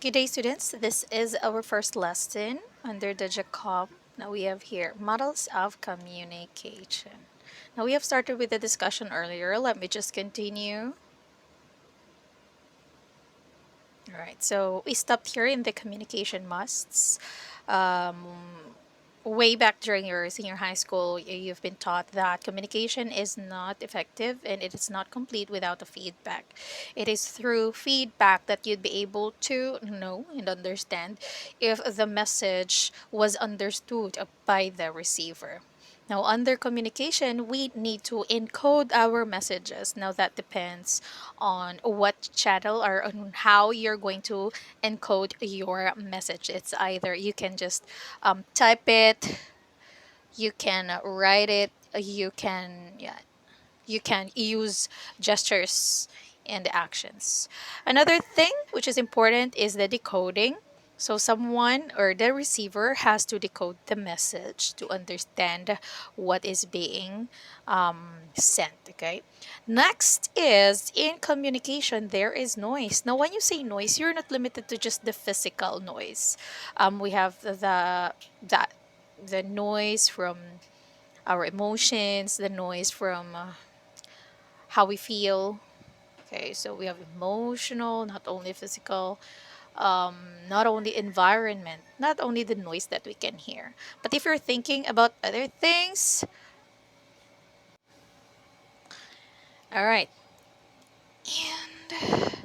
Good day, students. This is our first lesson under the Jacob. Now we have here models of communication. Now we have started with the discussion earlier. Let me just continue. All right, so we stopped here in the communication musts. Um, Way back during your senior high school, you've been taught that communication is not effective and it is not complete without a feedback. It is through feedback that you'd be able to know and understand if the message was understood by the receiver. Now, under communication, we need to encode our messages. Now, that depends on what channel or on how you're going to encode your message. It's either you can just type it, you can write it, you can use gestures and actions. Another thing which is important is the decoding. So someone or the receiver has to decode the message to understand what is being sent. Okay. Next is in communication there is noise. Now when you say noise, you're not limited to just the physical noise. We have that the noise from our emotions, the noise from how we feel. Okay, so we have emotional, not only physical, not only environment, not only the noise that we can hear. But if you're thinking about other things, all right. And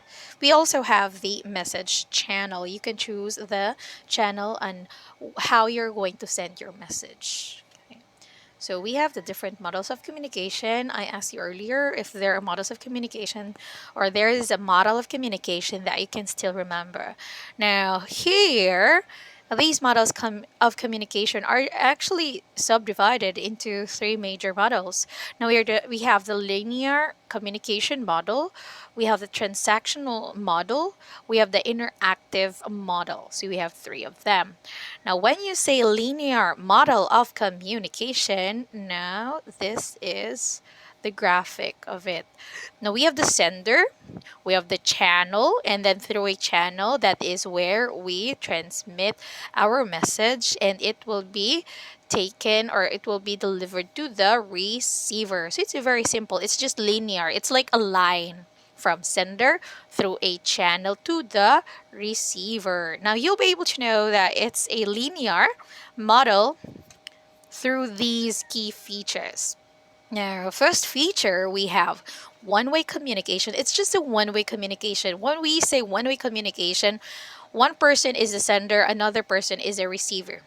we also have the message channel. You can choose the channel and how you're going to send your message. Okay. So we have the different models of communication. I asked you earlier if there are models of communication or there is a model of communication that you can still remember. Now here, these models of communication are actually subdivided into three major models. Now we have the linear communication model, we have the transactional model, we have the interactive model. So we have three of them. Now, when you say linear model of communication, now this is the graphic of it. Now we have the sender, we have the channel, and then through a channel, that is where we transmit our message, and it will be taken or it will be delivered to the receiver. So it's very simple. It's just linear. It's like a line from sender through a channel to the receiver. Now you'll be able to know that it's a linear model through these key features. Now, first feature we have one-way communication. It's just a one-way communication. When we say one-way communication, one person is a sender, another person is a receiver.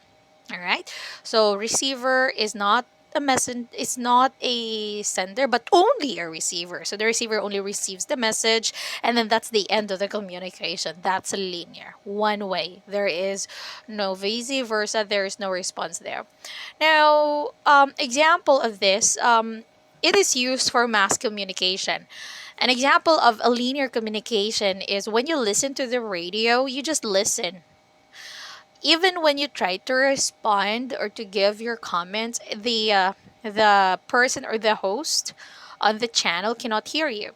All right. So receiver is not a messenger, it's not a sender, but only a receiver. So the receiver only receives the message, and then that's the end of the communication. That's linear, one way. There is no vice versa. There is no response there. Now, example of this, it is used for mass communication. An example of a linear communication is when you listen to the radio, you just listen. Even when you try to respond or to give your comments, the person or the host on the channel cannot hear you.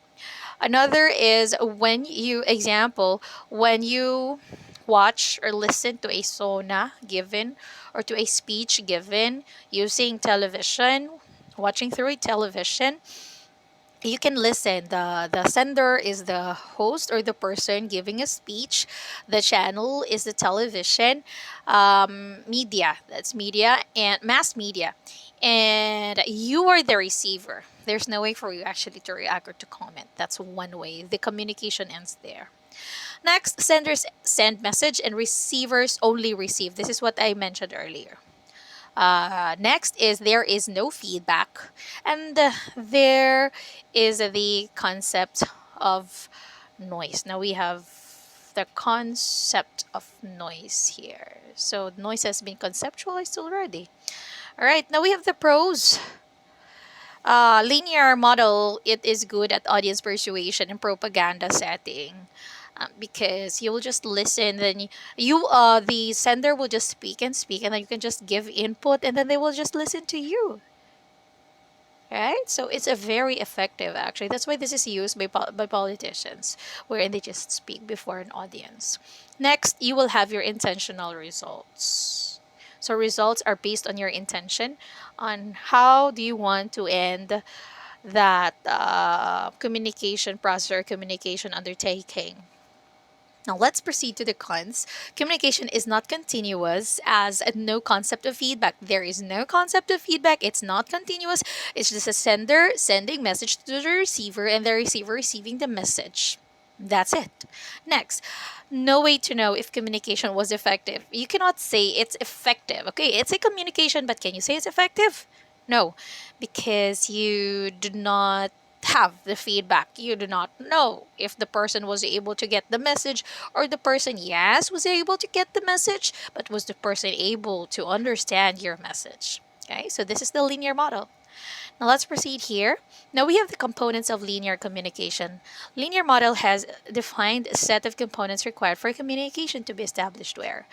Another is when you example when you watch or listen to a sona given or to a speech given using television, watching through a television, you can listen. The sender is the host or the person giving a speech. The channel is the television, media, that's media and mass media, and you are the receiver. There's no way for you actually to react or to comment. That's one way the communication ends there. Next, senders send message and receivers only receive. This is what I mentioned earlier. Next is there is no feedback, and there is the concept of noise. Now we have the concept of noise here. So noise has been conceptualized already. All right, now we have the pros. Linear model, it is good at audience persuasion and propaganda setting. Because you will just listen, then the sender will just speak and speak, and then you can just give input, and then they will just listen to you. Right? So it's a very effective actually. That's why this is used by, by politicians, wherein they just speak before an audience. Next, you will have your intentional results. So results are based on your intention, on how do you want to end that communication process or communication undertaking. Now let's proceed to the cons. Communication is not continuous as no concept of feedback. There is no concept of feedback. It's not continuous. It's just a sender sending message to the receiver and the receiver receiving the message. That's it. Next, no way to know if communication was effective. You cannot say it's effective. Okay, it's a communication, but can you say it's effective? No, because you do not have the feedback. You do not know if the person was able to get the message, or the person, yes, was able to get the message, but was the person able to understand your message? Okay, so this is the linear model. Now let's proceed here. Now we have the components of linear communication. Linear model has defined a set of components required for communication to be established where.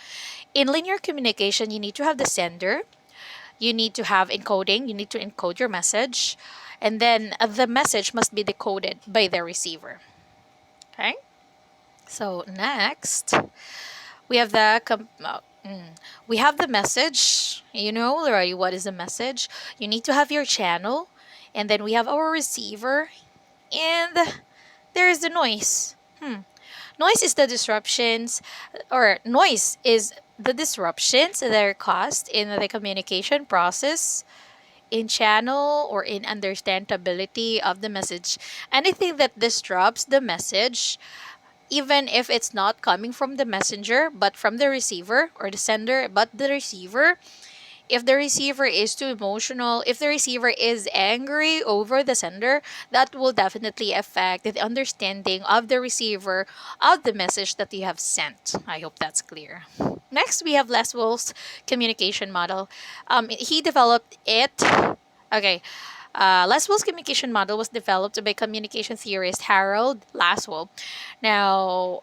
In linear communication, you need to have the sender, you need to have encoding, you need to encode your message, and then the message must be decoded by the receiver. Okay? So next, we have we have the message. You know already what is the message. You need to have your channel, and then we have our receiver, and there is the noise. Noise is the disruptions, or noise is the disruptions that are caused in the communication process, in channel, or in understandability of the message. Anything that disrupts the message, even if it's not coming from the messenger but from the receiver, or the sender but the receiver, if the receiver is too emotional, if the receiver is angry over the sender, that will definitely affect the understanding of the receiver of the message that you have sent. I hope that's clear. Next, we have Laswell's communication model. He developed it. Okay. Laswell's communication model was developed by communication theorist Harold Laswell. Now,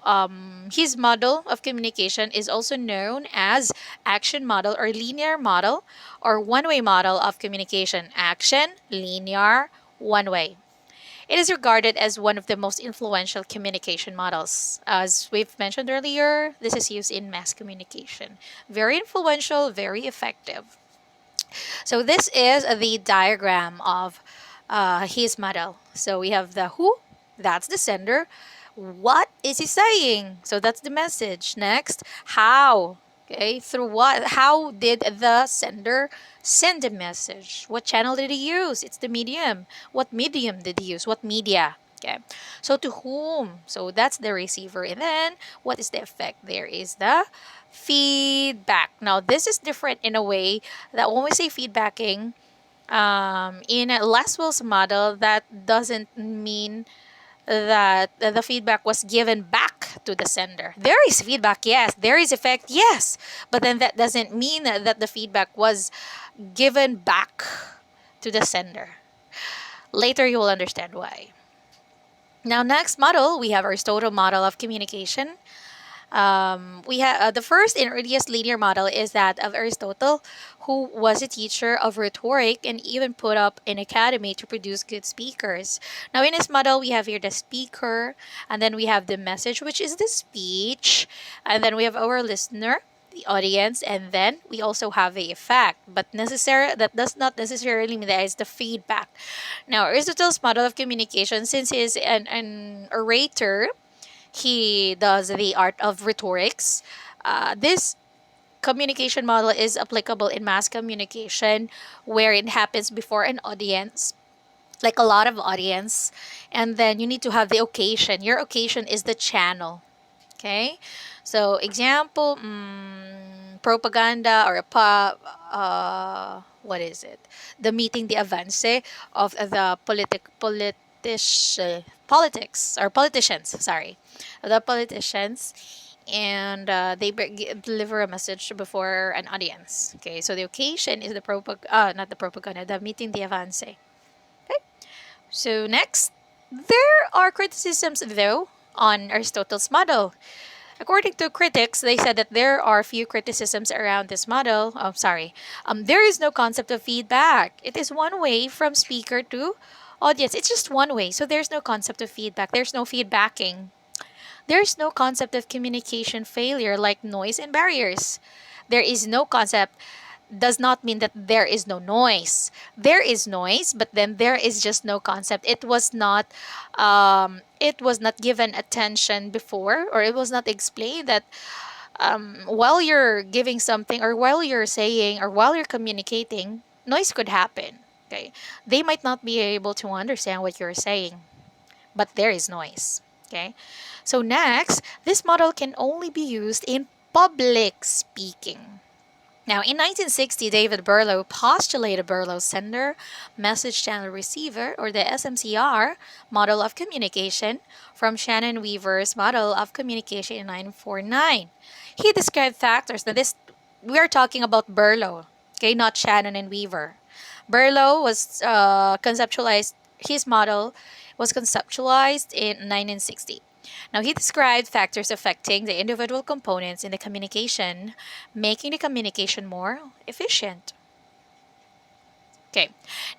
his model of communication is also known as action model or linear model, or one-way model of communication. Action, linear, one-way. It is regarded as one of the most influential communication models. As we've mentioned earlier, this is used in mass communication. Very influential, very effective. So this is the diagram of his model. So we have the who, that's the sender. What is he saying? So that's the message. Next, how. Okay, through what? How did the sender send the message? What channel did he use? It's the medium. What medium did he use? What media? Okay, so to whom? So that's the receiver. And then what is the effect? There is the feedback. Now this is different in a way that when we say feedbacking, in Laswell's model, that doesn't mean that the feedback was given back to the sender. There is feedback, yes. There is effect, yes. But then that doesn't mean that the feedback was given back to the sender. Later, you will understand why. Now, next model, we have Aristotle's model of communication. We have the first and earliest linear model is that of Aristotle, who was a teacher of rhetoric and even put up an academy to produce good speakers. Now, in this model, we have here the speaker, and then we have the message, which is the speech, and then we have our listener, the audience, and then we also have the effect. But that does not necessarily mean that it's the feedback. Now, Aristotle's model of communication, since he is an orator, he does the art of rhetorics. This communication model is applicable in mass communication, where it happens before an audience, like a lot of audience, and then you need to have the occasion. Your occasion is the channel. Okay, so example, propaganda, or what is it? The meeting, the avance of the politics, or politicians. Sorry, the politicians, and they deliver a message before an audience. Okay, so the occasion is the not the propaganda, the meeting, the avance. Okay, so next, there are criticisms though on Aristotle's model. According to critics, they said that there are few criticisms around this model. Oh, sorry. There is no concept of feedback. It is one way from speaker to audience. It's just one way. So there's no concept of feedback. There's no feedbacking. There's no concept of communication failure like noise and barriers. There is no concept does not mean that there is no noise. There is noise, but then there is just no concept. It was not given attention before, or it was not explained that while you're giving something, or while you're saying, or while you're communicating, noise could happen. Okay, they might not be able to understand what you're saying, but there is noise. Okay, so next, this model can only be used in public speaking. Now, in 1960, David Berlow postulated Berlow's sender message channel receiver, or the SMCR, model of communication from Shannon Weaver's model of communication in 1949. He described factors. Now, this we are talking about Berlow, okay, not Shannon and Weaver. Berlow was conceptualized. His model was conceptualized in 1960. Now, he described factors affecting the individual components in the communication, making the communication more efficient. Okay.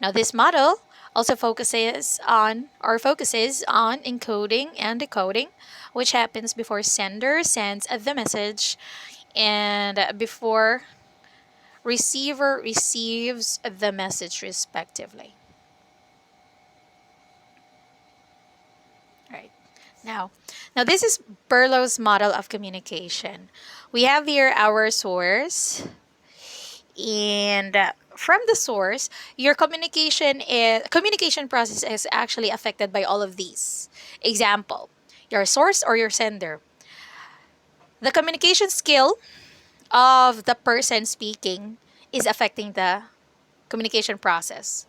Now, this model also focuses on encoding and decoding, which happens before sender sends the message and before receiver receives the message respectively. Right. Now, now this is Berlow's model of communication. We have here our source, and from the source, your communication process is actually affected by all of these. Example, your source or your sender. The communication skill of the person speaking is affecting the communication process.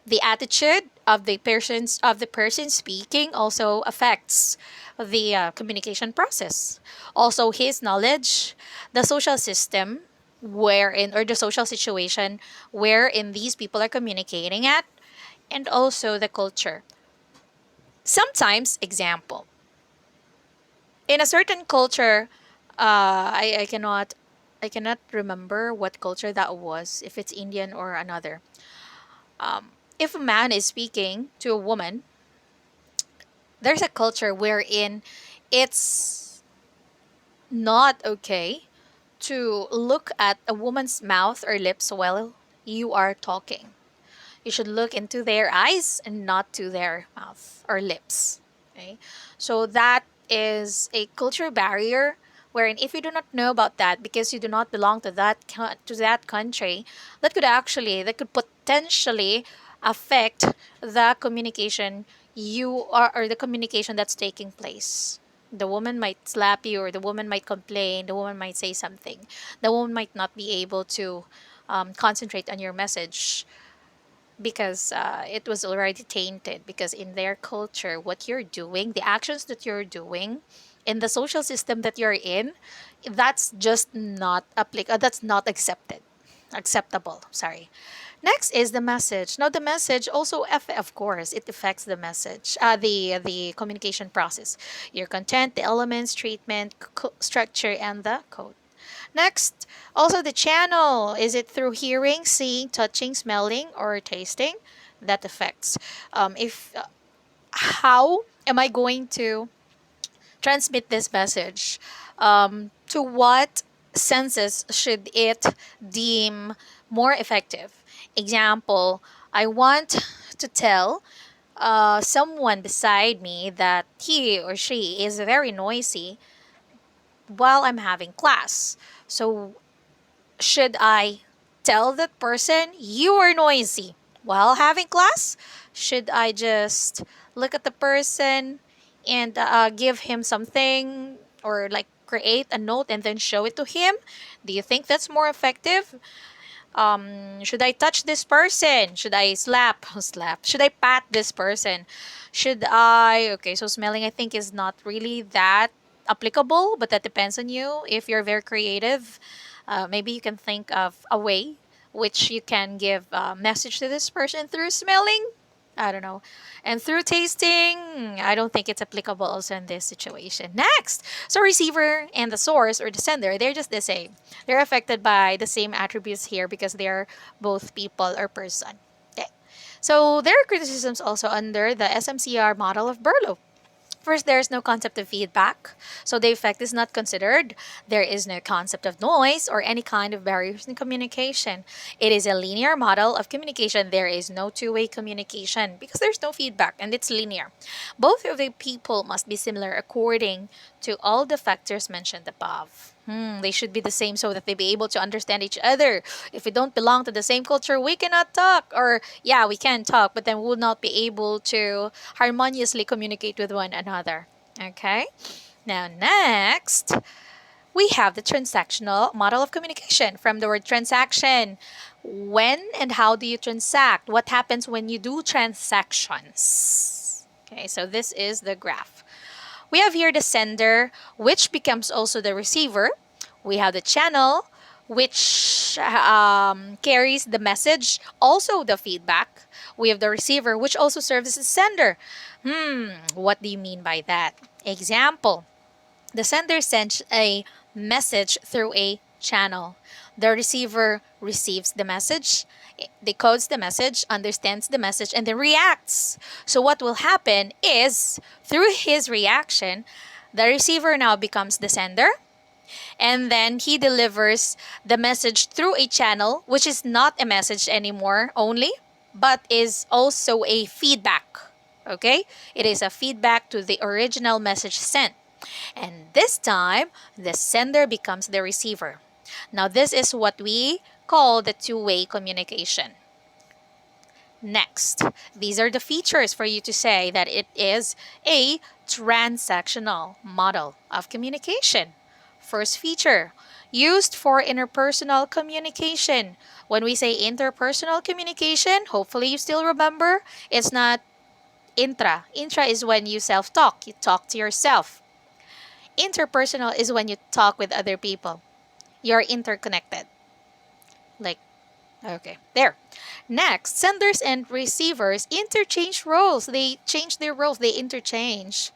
The attitude of the person speaking also affects the communication process. Also, his knowledge, the social system wherein, or the social situation wherein these people are communicating at, and also the culture. Sometimes, example, in a certain culture, I cannot remember what culture that was, if it's Indian or another. If a man is speaking to a woman, there's a culture wherein it's not okay to look at a woman's mouth or lips while you are talking. You should look into their eyes and not to their mouth or lips. Okay? So that is a culture barrier wherein if you do not know about that because you do not belong to that country, that could potentially affect the communication you are or the communication that's taking place. The woman might slap you, or the woman might complain, the woman might say something. The woman might not be able to concentrate on your message because it was already tainted, because in their culture what you're doing, the actions that you're doing in the social system that you're in, that's just not that's not acceptable, sorry. Next is the message. Now the message also of course it affects the message, the communication process, your content, the elements, treatment, structure, and the code. Next, also the channel. Is it through hearing, seeing, touching, smelling, or tasting? That affects. If How am I going to transmit this message? To what senses should it deem more effective? Example, I want to tell someone beside me that he or she is very noisy while I'm having class. So should I tell that person you are noisy while having class? Should I just look at the person and give him something, or like create a note and then show it to him? Do you think that's more effective? Should I touch this person? Should I slap? Should I pat this person? Should I? Okay, so smelling I think is not really that applicable, but that depends on you. If you're very creative, maybe you can think of a way which you can give a message to this person through smelling. I don't know. And through tasting, I don't think it's applicable also in this situation. Next, so receiver and the source or the sender, they're just the same. They're affected by the same attributes here because they're both people or person. Okay. So there are criticisms also under the SMCR model of Berlo. First, there is no concept of feedback, so the effect is not considered. There is no concept of noise or any kind of barriers in communication. It is a linear model of communication. There is no two-way communication because there's no feedback and it's linear. Both of the people must be similar according to all the factors mentioned above. They should be the same so that they be able to understand each other. If we don't belong to the same culture, we cannot talk. Or, yeah, we can talk, but then we will not be able to harmoniously communicate with one another. Okay? Now, next, we have the transactional model of communication. From the word transaction, when and how do you transact? What happens when you do transactions? Okay, so this is the graph. We have here the sender, which becomes also the receiver. We have the channel, which carries the message, also the feedback. We have the receiver, which also serves as a sender. What do you mean by that? Example, the sender sends a message through a channel. The receiver receives the message, decodes the message, understands the message, and then reacts. So, what will happen is through his reaction, the receiver now becomes the sender, and then he delivers the message through a channel, which is not a message anymore only, but is also a feedback. Okay? It is a feedback to the original message sent. And this time, the sender becomes the receiver. Now, this is what we call the two-way communication. Next, these are the features for you to say that it is a transactional model of communication. First feature, used for interpersonal communication. When we say interpersonal communication, hopefully you still remember, it's not intra. Intra is when you self-talk, you talk to yourself. Interpersonal is when you talk with other people. You're interconnected. Like, okay, there. Next, senders and receivers interchange roles. They change their roles, they interchange.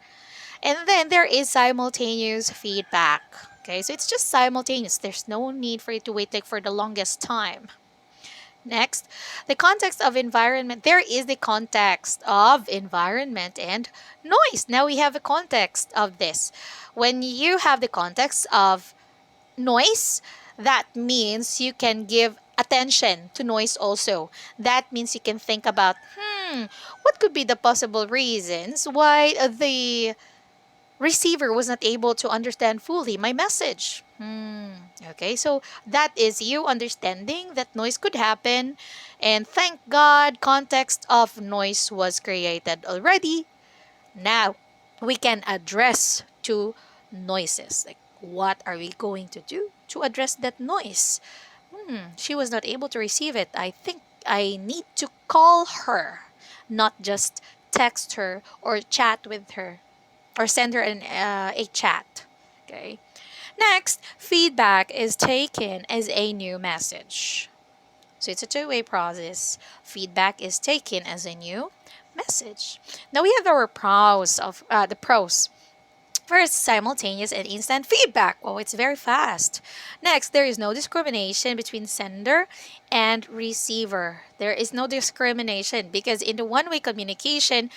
And then there is simultaneous feedback. Okay, so it's just simultaneous. There's no need for you to wait like for the longest time. Next, the context of environment. There is the context of environment and noise. Now we have a context of this. When you have the context of noise, that means you can give attention to noise also. That means you can think about, what could be the possible reasons why the receiver was not able to understand fully my message. Okay, so that is you understanding that noise could happen, and thank God, context of noise was created already. Now we can address to noises. Like, what are we going to do to address that noise? She was not able to receive it. I think I need to call her, not just text her or chat with her or send her a chat. Okay. Next, feedback is taken as a new message. So it's a two-way process. Feedback is taken as a new message. Now we have our pros of the pros. First, simultaneous and instant feedback. Oh, it's very fast. Next, there is no discrimination between sender and receiver. There is no discrimination because in the one-way communication,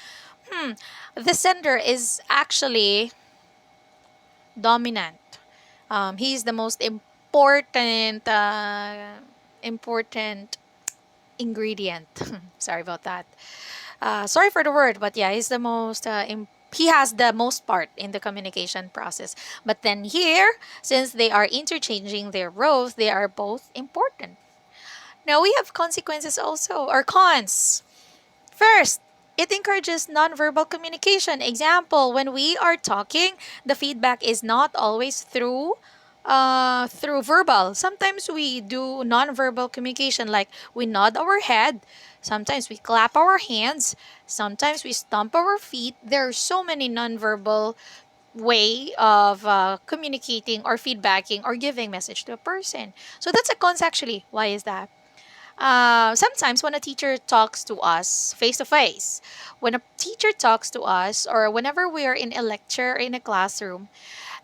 the sender is actually dominant. He's the most important ingredient. Sorry about that. Sorry for the word, but yeah, he's the most. He has the most part in the communication process. But then here, since they are interchanging their roles, they are both important. Now we have consequences also, or cons. First, it encourages nonverbal communication. Example, when we are talking, the feedback is not always through verbal. Sometimes we do nonverbal communication, like we nod our head, sometimes we clap our hands, sometimes we stomp our feet. There are so many nonverbal way of communicating or feedbacking or giving message to a person. So that's a cons actually. Why is that? Sometimes when a teacher talks to us face to face, when a teacher talks to us, or whenever we are in a lecture in a classroom,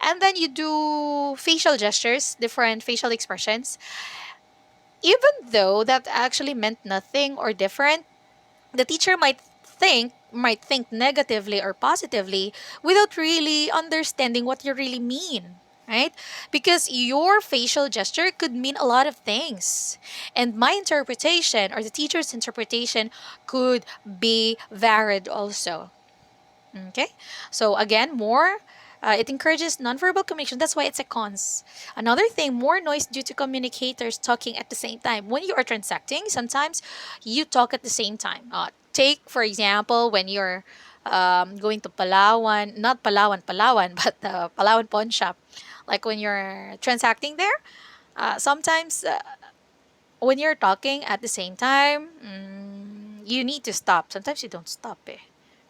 and then you do facial gestures, different facial expressions, even though that actually meant nothing or different, the teacher might think negatively or positively without really understanding what you really mean, right? Because your facial gesture could mean a lot of things, and my interpretation or the teacher's interpretation could be varied also. Okay. So again, more. It encourages nonverbal communication. That's why it's a cons. Another thing, more noise due to communicators talking at the same time. When you are transacting, sometimes you talk at the same time. Take, for example, when you're going to Palawan, not Palawan, Palawan, but Palawan pawn shop. Like when you're transacting there, sometimes when you're talking at the same time, you need to stop. Sometimes you don't stop,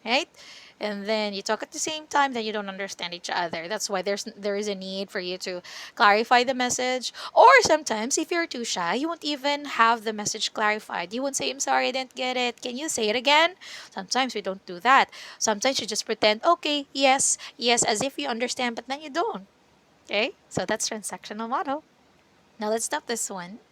right? And then you talk at the same time, then you don't understand each other. That's why there is a need for you to clarify the message. Or sometimes, if you're too shy, you won't even have the message clarified. You won't say, "I'm sorry, I didn't get it. Can you say it again?" Sometimes we don't do that. Sometimes you just pretend, "Okay, yes, yes," as if you understand, but then you don't. Okay, so that's transactional model. Now let's stop this one.